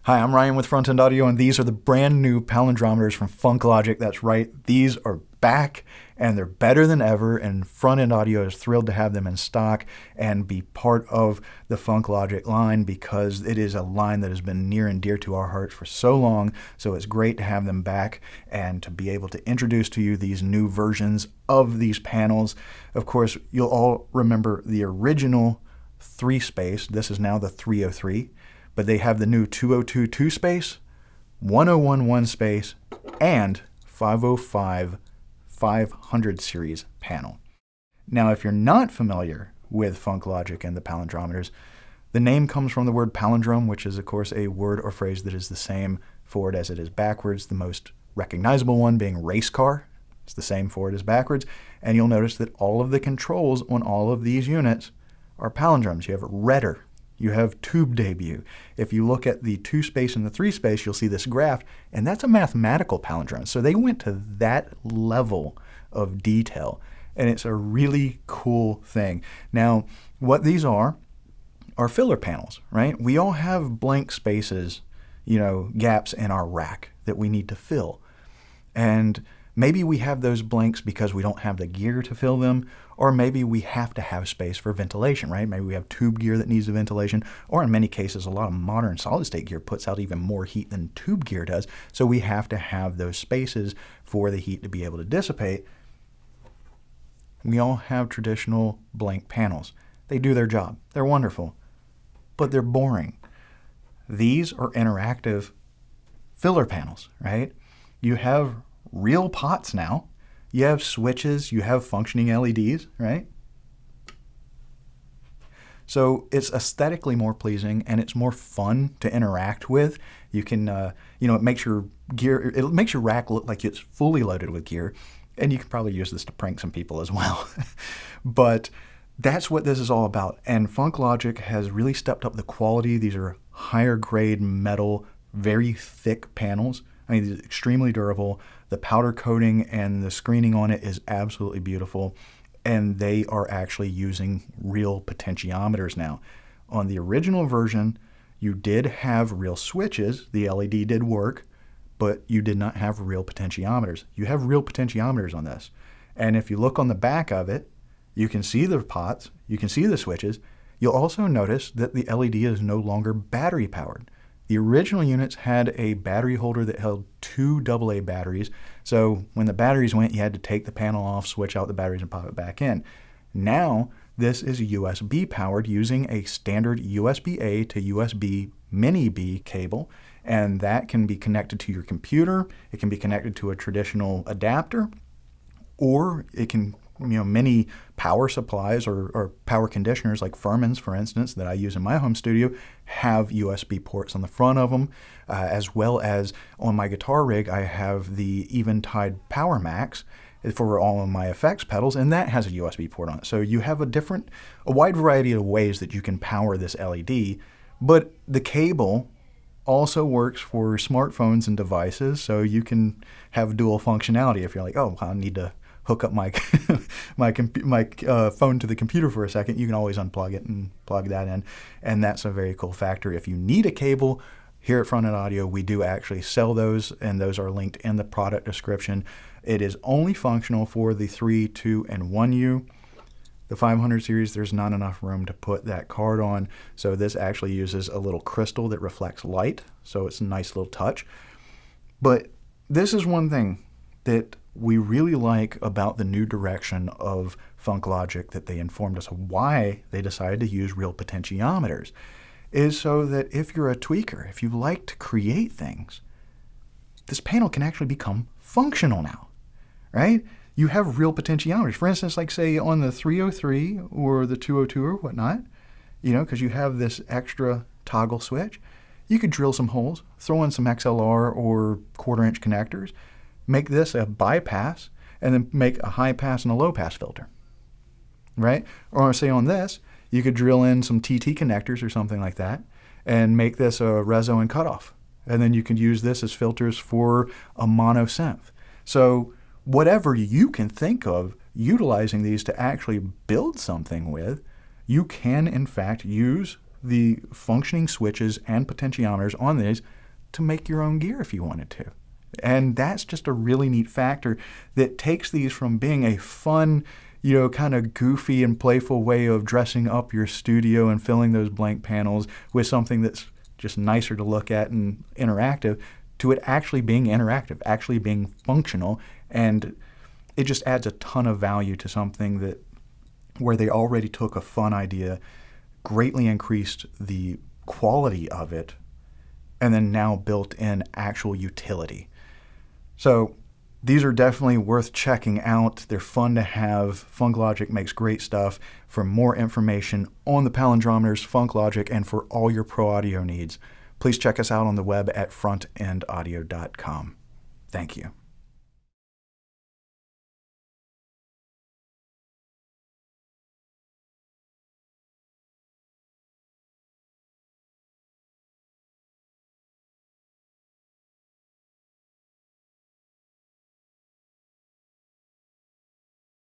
Hi, I'm Ryan with Front End Audio, and these are the brand new Palindrometers from FunkLogic. That's right, these are back, and they're better than ever, and Front End Audio is thrilled to have them in stock and be part of the FunkLogic line because it is a line that has been near and dear to our hearts for so long, so it's great to have them back and to be able to introduce to you these new versions of these panels. Of course, you'll all remember the original 3-space. This is now the 303. But they have the new 202 2-space, 101 1-space, and 505 500 series panel. Now, if you're not familiar with FunkLogic and the palindrometers, the name comes from the word palindrome, which is, of course, a word or phrase that is the same forward as it is backwards, the most recognizable one being race car. It's the same forward as backwards. And you'll notice that all of the controls on all of these units are palindromes. You have redder. You have tube debut. If you look at the 2-space and the 3-space, you'll see this graph, and that's a mathematical palindrome. So they went to that level of detail, and it's a really cool thing. Now, what these are filler panels, right? We all have blank spaces, gaps in our rack that we need to fill. And maybe we have those blanks because we don't have the gear to fill them, or maybe we have to have space for ventilation, right? Maybe we have tube gear that needs the ventilation, or in many cases, a lot of modern solid-state gear puts out even more heat than tube gear does, so we have to have those spaces for the heat to be able to dissipate. We all have traditional blank panels. They do their job. They're wonderful, but they're boring. These are interactive filler panels, right? You have real pots now. You have switches, you have functioning LEDs, right? So it's aesthetically more pleasing and it's more fun to interact with. You can, it makes your rack look like it's fully loaded with gear, and you can probably use this to prank some people as well. But that's what this is all about. And FunkLogic has really stepped up the quality. These are higher grade metal, very thick panels. I mean, it's extremely durable. The powder coating and the screening on it is absolutely beautiful. And they are actually using real potentiometers now. On the original version, you did have real switches. The LED did work, but you did not have real potentiometers. You have real potentiometers on this. And if you look on the back of it, you can see the pots, you can see the switches. You'll also notice that the LED is no longer battery powered. The original units had a battery holder that held 2 AA batteries, so when the batteries went, you had to take the panel off, switch out the batteries, and pop it back in. Now, this is USB powered using a standard USB-A to USB Mini-B cable, and that can be connected to your computer, it can be connected to a traditional adapter, or it can many power supplies or power conditioners like Furman's, for instance, that I use in my home studio, have USB ports on the front of them, as well as on my guitar rig, I have the Eventide Power Max for all of my effects pedals, and that has a USB port on it. So you have a wide variety of ways that you can power this LED, but the cable also works for smartphones and devices, so you can have dual functionality. If you're like, oh, I need to hook up my phone to the computer for a second, you can always unplug it and plug that in, and that's a very cool factor. If you need a cable, here at Front End Audio, we do actually sell those, and those are linked in the product description. It is only functional for the 3, 2, and 1U. The 500 series, there's not enough room to put that card on, so this actually uses a little crystal that reflects light, so it's a nice little touch. But this is one thing that we really like about the new direction of FunkLogic, that they informed us of why they decided to use real potentiometers, is so that if you're a tweaker, if you like to create things, this panel can actually become functional now, right? You have real potentiometers. For instance, like say on the 303 or the 202 or whatnot, because you have this extra toggle switch, you could drill some holes, throw in some XLR or 1/4-inch connectors, make this a bypass, and then make a high pass and a low pass filter, right? Or say on this, you could drill in some TT connectors or something like that and make this a reso and cutoff. And then you can use this as filters for a mono synth. So whatever you can think of utilizing these to actually build something with, you can in fact use the functioning switches and potentiometers on these to make your own gear if you wanted to. And that's just a really neat factor that takes these from being a fun, kind of goofy and playful way of dressing up your studio and filling those blank panels with something that's just nicer to look at and interactive, to it actually being interactive, actually being functional. And it just adds a ton of value to something that where they already took a fun idea, greatly increased the quality of it, and then now built in actual utility. So these are definitely worth checking out. They're fun to have. FunkLogic makes great stuff. For more information on the palindrometers, FunkLogic, and for all your pro audio needs, please check us out on the web at frontendaudio.com. Thank you.